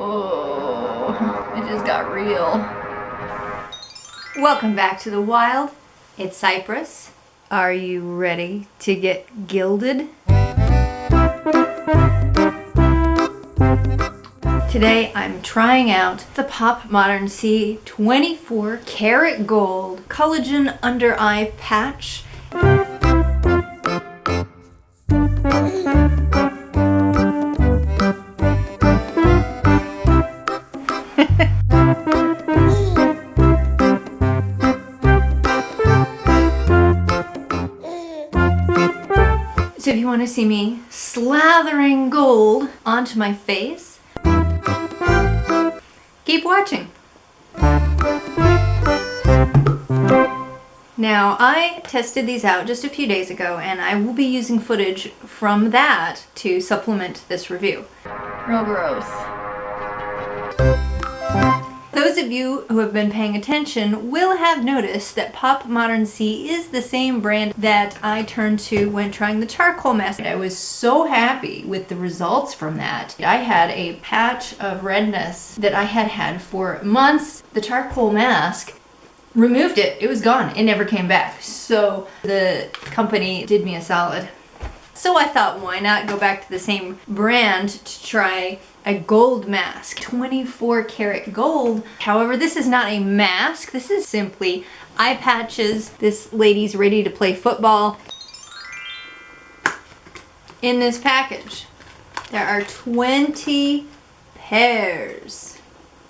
Oh, it just got real. Welcome back to the wild. It's Cypress. Are you ready to get gilded? Today I'm trying out the Pop Modern.C 24 karat gold collagen under eye patch. So if you want to see me slathering gold onto my face, keep watching. Now, I tested these out just a few days ago, and I will be using footage from that to supplement this review. Real gross. Those of you who have been paying attention will have noticed that Pop Modern.C is the same brand that I turned to when trying the charcoal mask. I was so happy with the results from that. I had a patch of redness that I had had for months. The charcoal mask removed it. It was gone. It never came back. So the company did me a solid. So I thought, why not go back to the same brand to try a gold mask, 24 karat gold. However, this is not a mask. This is simply eye patches. This lady's ready to play football. In this package, there are 20 pairs.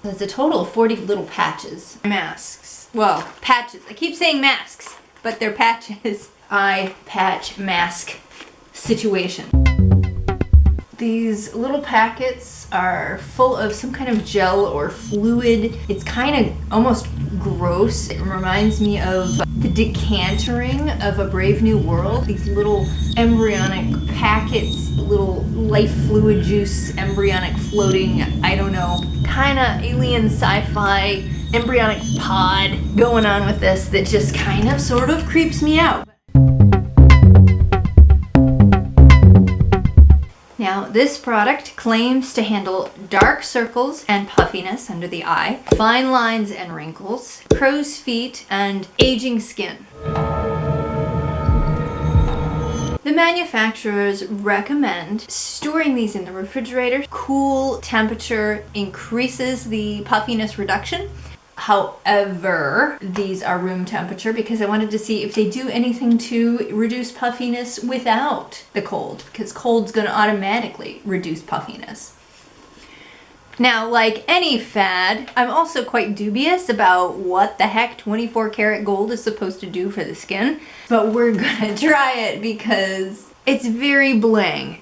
There's a total of 40 little patches. Masks. Well, patches. I keep saying masks, but they're patches. Eye patch mask situation. These little packets are full of some kind of gel or fluid. It's kind of almost gross. It reminds me of the decantering of A Brave New World. These little embryonic packets, little life fluid juice, embryonic floating, I don't know, kind of alien sci-fi embryonic pod going on with this that just kind of sort of creeps me out. Now, this product claims to handle dark circles and puffiness under the eye, fine lines and wrinkles, crow's feet, and aging skin. The manufacturers recommend storing these in the refrigerator. Cool temperature increases the puffiness reduction. However, these are room temperature because I wanted to see if they do anything to reduce puffiness without the cold, because cold's going to automatically reduce puffiness. Now, like any fad, I'm also quite dubious about what the heck 24 karat gold is supposed to do for the skin, but we're going to try it because it's very bling.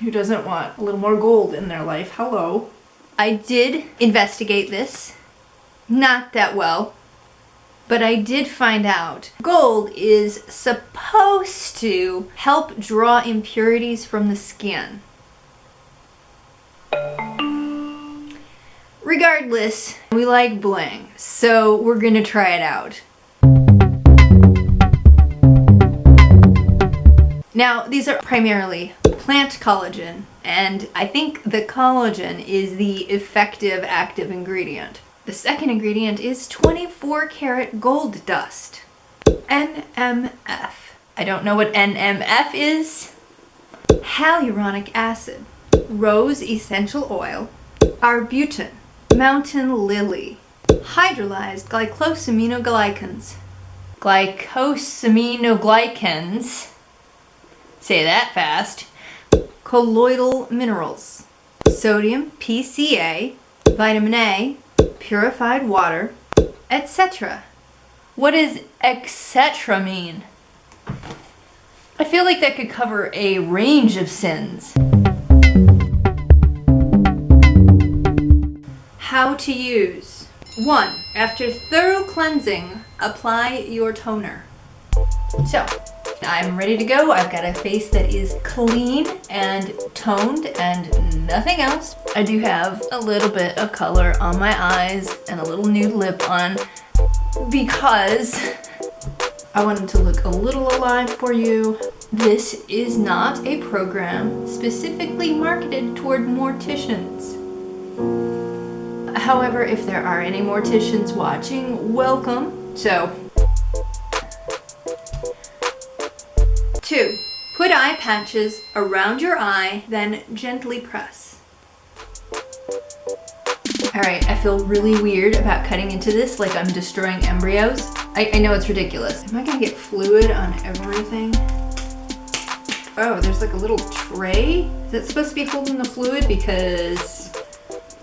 Who doesn't want a little more gold in their life? Hello. I did investigate this. Not that well, but I did find out gold is supposed to help draw impurities from the skin. Regardless, we like bling, so we're gonna try it out. Now, these are primarily plant collagen, and I think the collagen is the effective active ingredient. The second ingredient is 24 karat gold dust, NMF. I don't know what NMF is. Hyaluronic acid, rose essential oil, arbutin, mountain lily, hydrolyzed glycosaminoglycans. Glycosaminoglycans, say that fast, colloidal minerals, sodium, PCA, vitamin A, purified water, etc. What does etc. mean? I feel like that could cover a range of sins. How to use. 1. After thorough cleansing, apply your toner. So, I'm ready to go. I've got a face that is clean and toned and nothing else. I do have a little bit of color on my eyes and a little nude lip on because I wanted to look a little alive for you. This is not a program specifically marketed toward morticians. However, if there are any morticians watching, welcome. So, 2. Put eye patches around your eye, then gently press. Alright, I feel really weird about cutting into this like I'm destroying embryos. I know it's ridiculous. Am I gonna get fluid on everything? Oh, there's like a little tray? Is it supposed to be holding the fluid? Because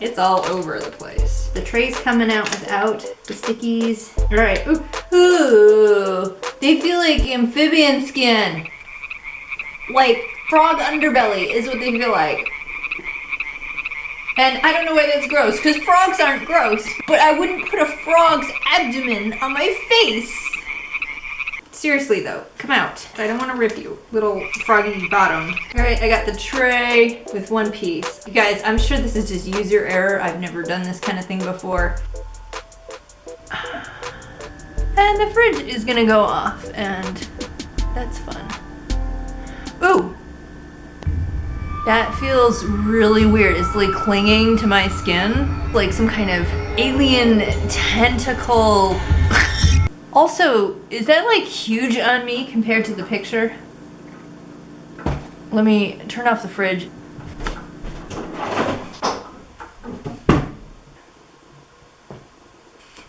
it's all over the place. The tray's coming out without the stickies. Alright, ooh, they feel like amphibian skin. Like frog underbelly is what they feel like. And I don't know why that's gross, because frogs aren't gross, but I wouldn't put a frog's abdomen on my face. Seriously though, come out. I don't want to rip you, little froggy bottom. All right, I got the tray with one piece. You guys, I'm sure this is just user error. I've never done this kind of thing before. And the fridge is gonna go off, and that's fun. Ooh. That feels really weird. It's like clinging to my skin. Like some kind of alien tentacle. Also, is that like huge on me compared to the picture? Let me turn off the fridge.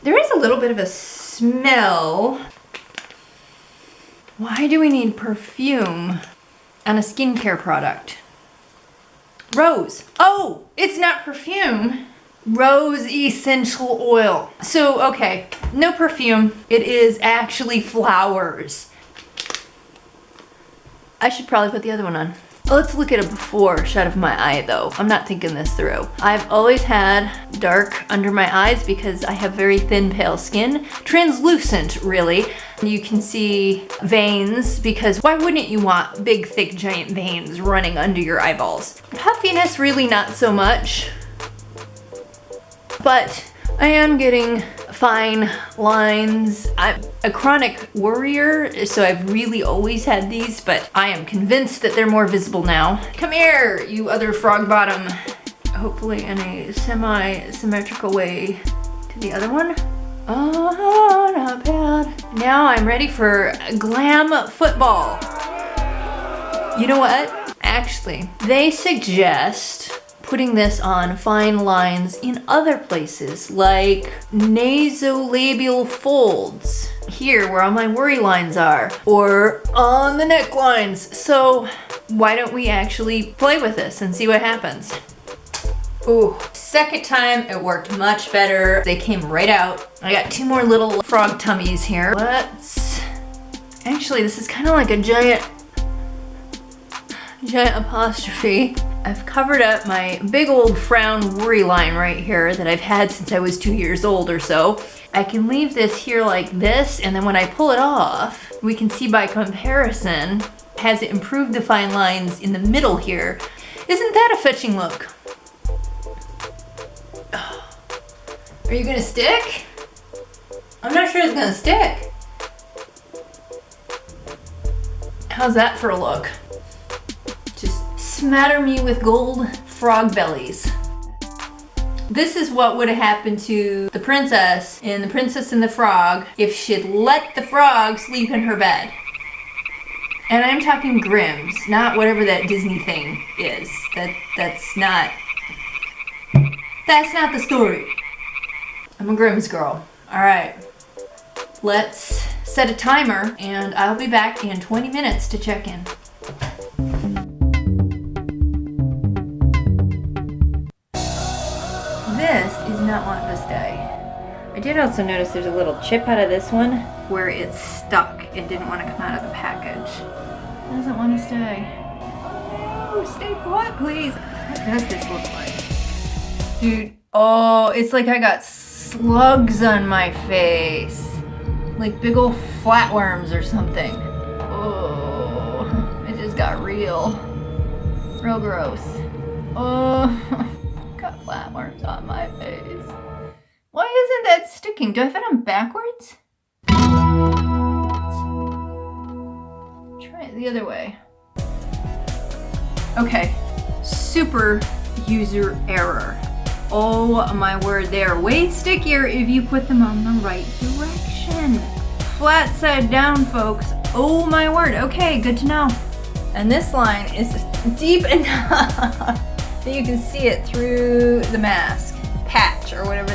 There is a little bit of a smell. Why do we need perfume on a skincare product? Rose. Oh, it's not perfume. Rose essential oil. So, okay, no perfume. It is actually flowers. I should probably put the other one on. Let's look at a before shot of my eye though. I'm not thinking this through. I've always had dark under my eyes because I have very thin, pale skin. Translucent, really. You can see veins because why wouldn't you want big, thick, giant veins running under your eyeballs? Puffiness, really not so much. But I am getting fine lines. I'm a chronic worrier, so I've really always had these, but I am convinced that they're more visible now. Come here, you other frog bottom. Hopefully in a semi-symmetrical way to the other one. Oh, not bad. Now I'm ready for glam football. You know what? Actually, they suggest putting this on fine lines in other places, like nasolabial folds, here where all my worry lines are, or on the necklines. So why don't we actually play with this and see what happens? Ooh, second time it worked much better. They came right out. I got 2 more little frog tummies here. Actually, this is kind of like a giant apostrophe. I've covered up my big old frown worry line right here that I've had since I was 2 years old or so. I can leave this here like this, and then when I pull it off, we can see by comparison, has it improved the fine lines in the middle here. Isn't that a fetching look? Are you gonna stick? I'm not sure it's gonna stick. How's that for a look? Just smatter me with gold frog bellies. This is what would have happened to the princess in The Princess and the Frog if she'd let the frog sleep in her bed. And I'm talking Grimm's, not whatever that Disney thing is. That's not the story. I'm a Grimm's girl. All right, let's set a timer and I'll be back in 20 minutes to check in. This is not wanting to stay. I did also notice there's a little chip out of this one where it's stuck. It didn't want to come out of the package. It doesn't want to stay. Oh, stay put, please. What does this look like? Dude, oh, it's like I got slugs on my face. Like big old flatworms or something. Oh, it just got real gross. Oh, got flatworms on my face. Why isn't that sticking? Do I have it on backwards? Try it the other way. Okay, super user error. Oh my word, they are way stickier if you put them on the right direction. Flat side down, folks. Oh my word. Okay, good to know. And this line is deep enough that you can see it through the mask patch or whatever.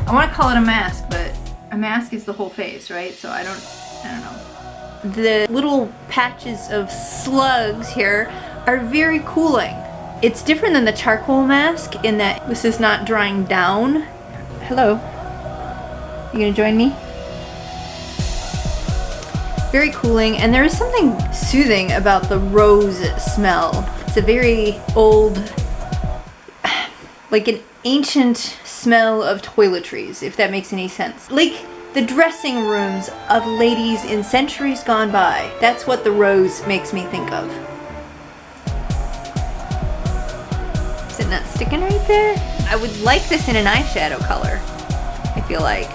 I want to call it a mask, but a mask is the whole face, right? So I don't know. The little patches of slugs here are very cooling. It's different than the charcoal mask in that this is not drying down. Hello. You gonna join me? Very cooling, and there is something soothing about the rose smell. It's a very old, like an ancient smell of toiletries, if that makes any sense. Like the dressing rooms of ladies in centuries gone by. That's what the rose makes me think of. Is it not sticking right there? I would like this in an eyeshadow color, I feel like.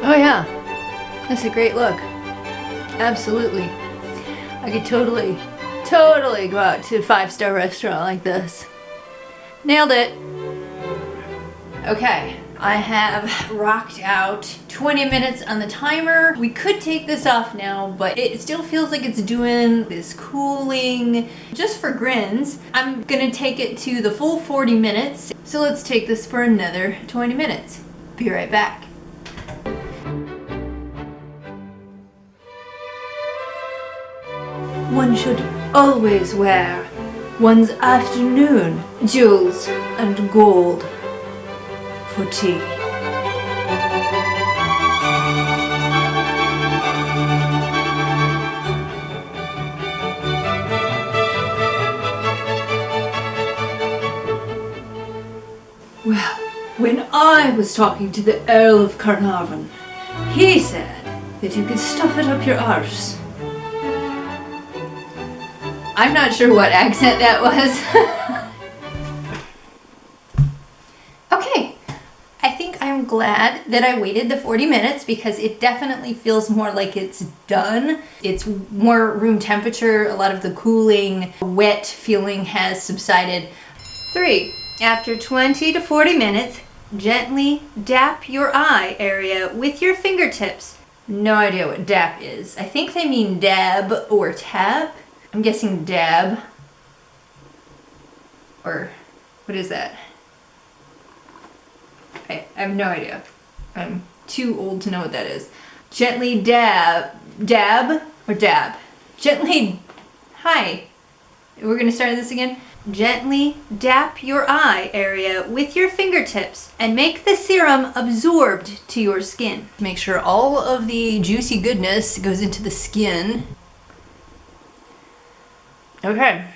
Oh yeah, that's a great look. Absolutely. I could totally go out to a 5-star restaurant like this. Nailed it. Okay, I have rocked out 20 minutes on the timer. We could take this off now, but it still feels like it's doing this cooling. Just for grins, I'm gonna take it to the full 40 minutes. So let's take this for another 20 minutes. Be right back. One should always wear one's afternoon jewels and gold for tea. Well, when I was talking to the Earl of Carnarvon, he said that you could stuff it up your arse. I'm not sure what accent that was. Okay, I think I'm glad that I waited the 40 minutes because it definitely feels more like it's done. It's more room temperature. A lot of the cooling, wet feeling has subsided. 3. After 20 to 40 minutes, gently dap your eye area with your fingertips. No idea what dap is. I think they mean dab or tap. I'm guessing dab, or what is that? I have no idea. I'm too old to know what that is. Gently dab or dab? Gently, hi. We're gonna start this again. Gently dap your eye area with your fingertips and make the serum absorbed to your skin. Make sure all of the juicy goodness goes into the skin. Okay.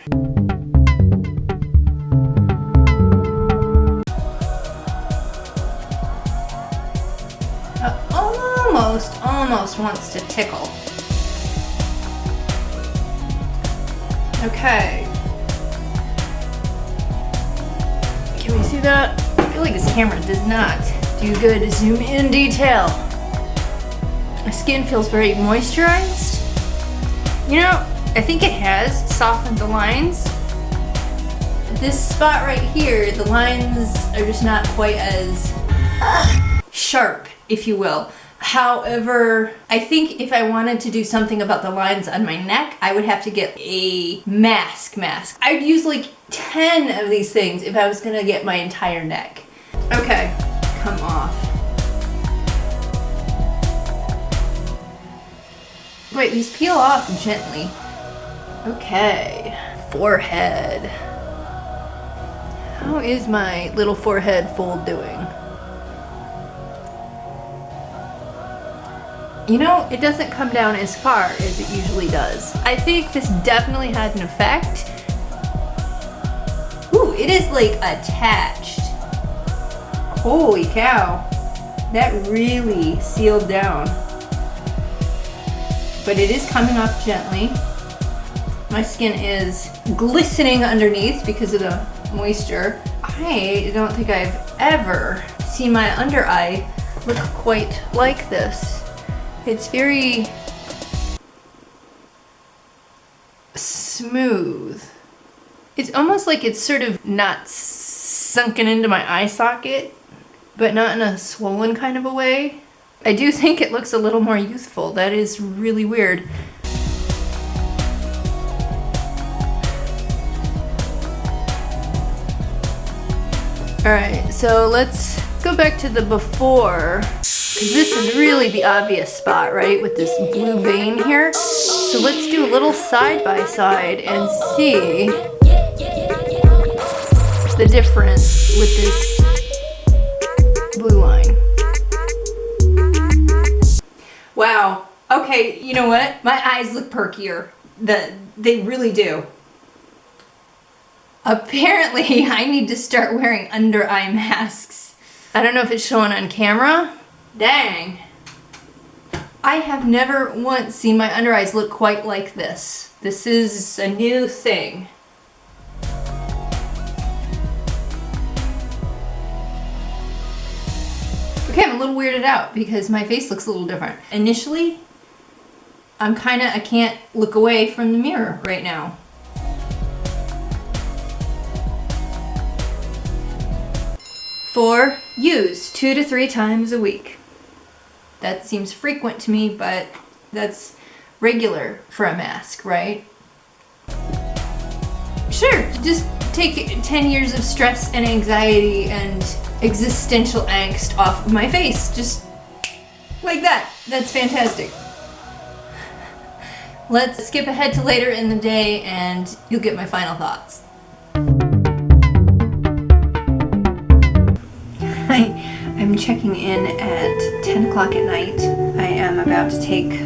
Almost wants to tickle. Okay. Can we see that? I feel like this camera does not do good zoom in detail. My skin feels very moisturized. You know, I think it has softened the lines. This spot right here, the lines are just not quite as sharp, if you will. However, I think if I wanted to do something about the lines on my neck, I would have to get a mask. I'd use like 10 of these things if I was gonna get my entire neck. Okay, come off. Wait, these peel off gently. Okay, forehead. How is my little forehead fold doing? You know, it doesn't come down as far as it usually does. I think this definitely had an effect. Ooh, it is like attached. Holy cow. That really sealed down. But it is coming off gently. My skin is glistening underneath because of the moisture. I don't think I've ever seen my under eye look quite like this. It's very smooth. It's almost like it's sort of not sunken into my eye socket, but not in a swollen kind of a way. I do think it looks a little more youthful. That is really weird. Alright, so let's go back to the before, because this is really the obvious spot, right, with this blue vein here. So let's do a little side by side and see the difference with this blue line. Wow. Okay, you know what? My eyes look perkier. They really do. Apparently, I need to start wearing under eye masks. I don't know if it's showing on camera. Dang. I have never once seen my under eyes look quite like this. This is a new thing. Okay, I'm a little weirded out because my face looks a little different. Initially, I can't look away from the mirror right now. For use 2 to 3 times a week. That seems frequent to me, but that's regular for a mask, right? Sure, just take 10 years of stress and anxiety and existential angst off of my face. Just like that. That's fantastic. Let's skip ahead to later in the day and you'll get my final thoughts. I'm checking in at 10 o'clock at night. I am about to take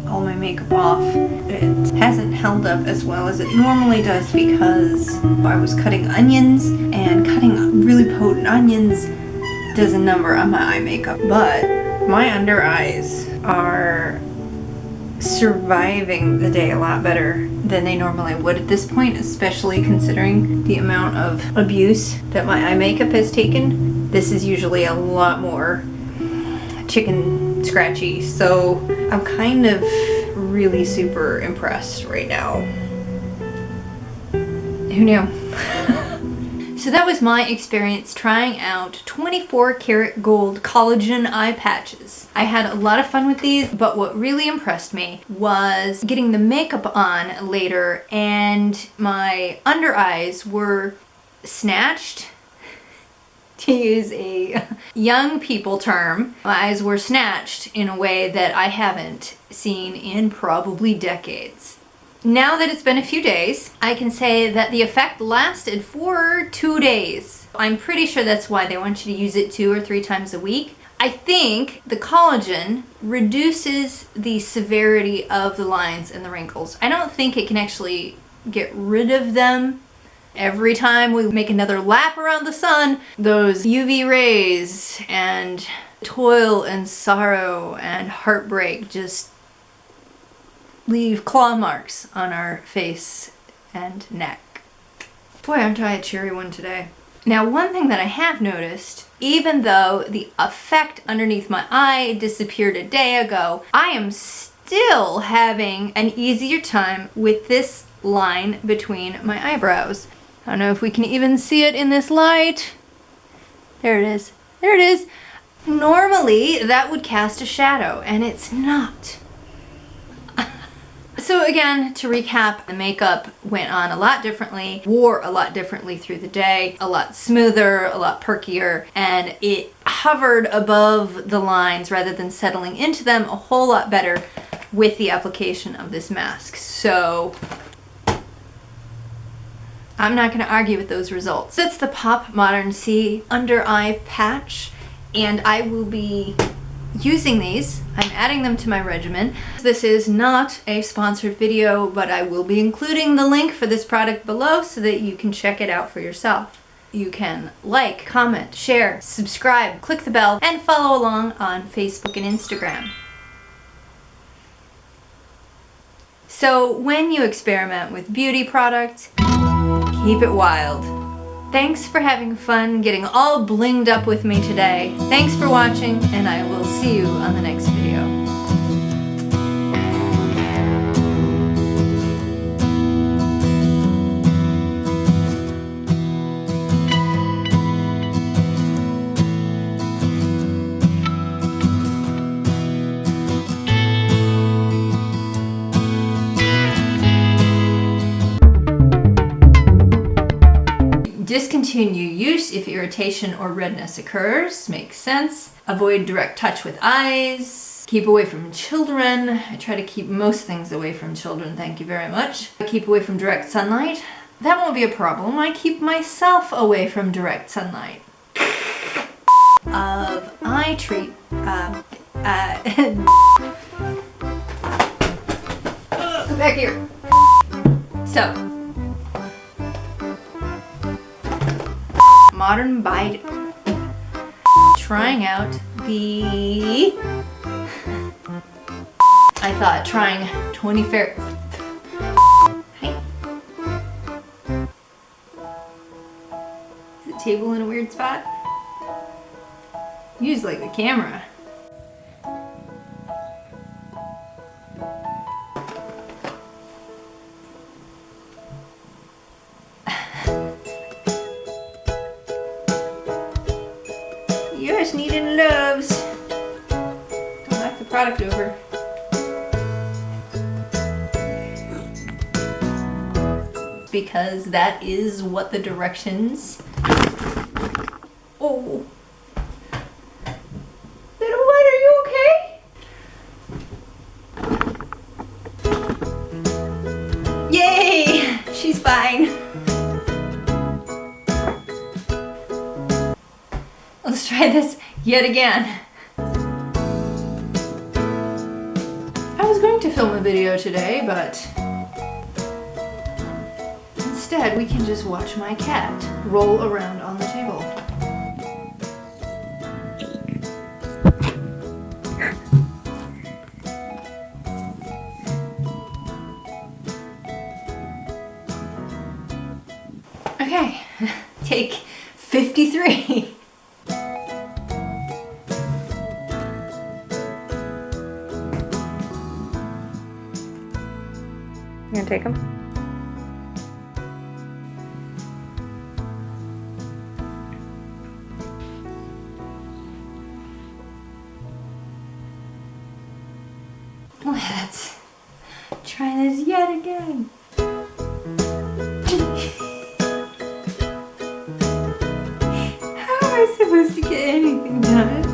all my makeup off. It hasn't held up as well as it normally does because I was cutting onions, and cutting really potent onions does a number on my eye makeup. But my under eyes are surviving the day a lot better than they normally would at this point, especially considering the amount of abuse that my eye makeup has taken. This is usually a lot more chicken scratchy, so I'm kind of really super impressed right now. Who knew? So that was my experience trying out 24 karat gold collagen eye patches. I had a lot of fun with these, but what really impressed me was getting the makeup on later and my under eyes were snatched. To use a young people term, my eyes were snatched in a way that I haven't seen in probably decades. Now that it's been a few days, I can say that the effect lasted for 2 days. I'm pretty sure that's why they want you to use it 2 or 3 times a week. I think the collagen reduces the severity of the lines and the wrinkles. I don't think it can actually get rid of them. Every time we make another lap around the sun, those UV rays and toil and sorrow and heartbreak just leave claw marks on our face and neck. Boy, aren't I a cheery one today. Now, one thing that I have noticed, even though the effect underneath my eye disappeared a day ago, I am still having an easier time with this line between my eyebrows. I don't know if we can even see it in this light. There it is. There it is. Normally, that would cast a shadow, and it's not. So again, to recap, the makeup went on a lot differently, wore a lot differently through the day, a lot smoother, a lot perkier, and it hovered above the lines rather than settling into them a whole lot better with the application of this mask. So I'm not going to argue with those results. That's the Pop Modern.C under eye patch, and I will be using these. I'm adding them to my regimen. This is not a sponsored video, but I will be including the link for this product below so that you can check it out for yourself. You can like, comment, share, subscribe, click the bell, and follow along on Facebook and Instagram. So when you experiment with beauty products, keep it wild. Thanks for having fun getting all blinged up with me today. Thanks for watching, and I will see you on the next video. discontinue use if irritation or redness occurs. Makes sense. Avoid direct touch with eyes. Keep away from children. I try to keep most things away from children, thank you very much. Keep away from direct sunlight. That won't be a problem. I keep myself away from direct sunlight. I treat, come back here. So, modern bite. Trying out the, I thought trying 20 fair. Hey. Is the table in a weird spot? Use like the camera. Yours needed loves. Don't knock the product over. Because that is what the directions. Oh. Little one, are you okay? Yay! She's fine. Let's try this yet again. I was going to film a video today, but instead we can just watch my cat roll around on the table. Okay, take 53. You gonna take them? Let's try this yet again. How am I supposed to get anything done?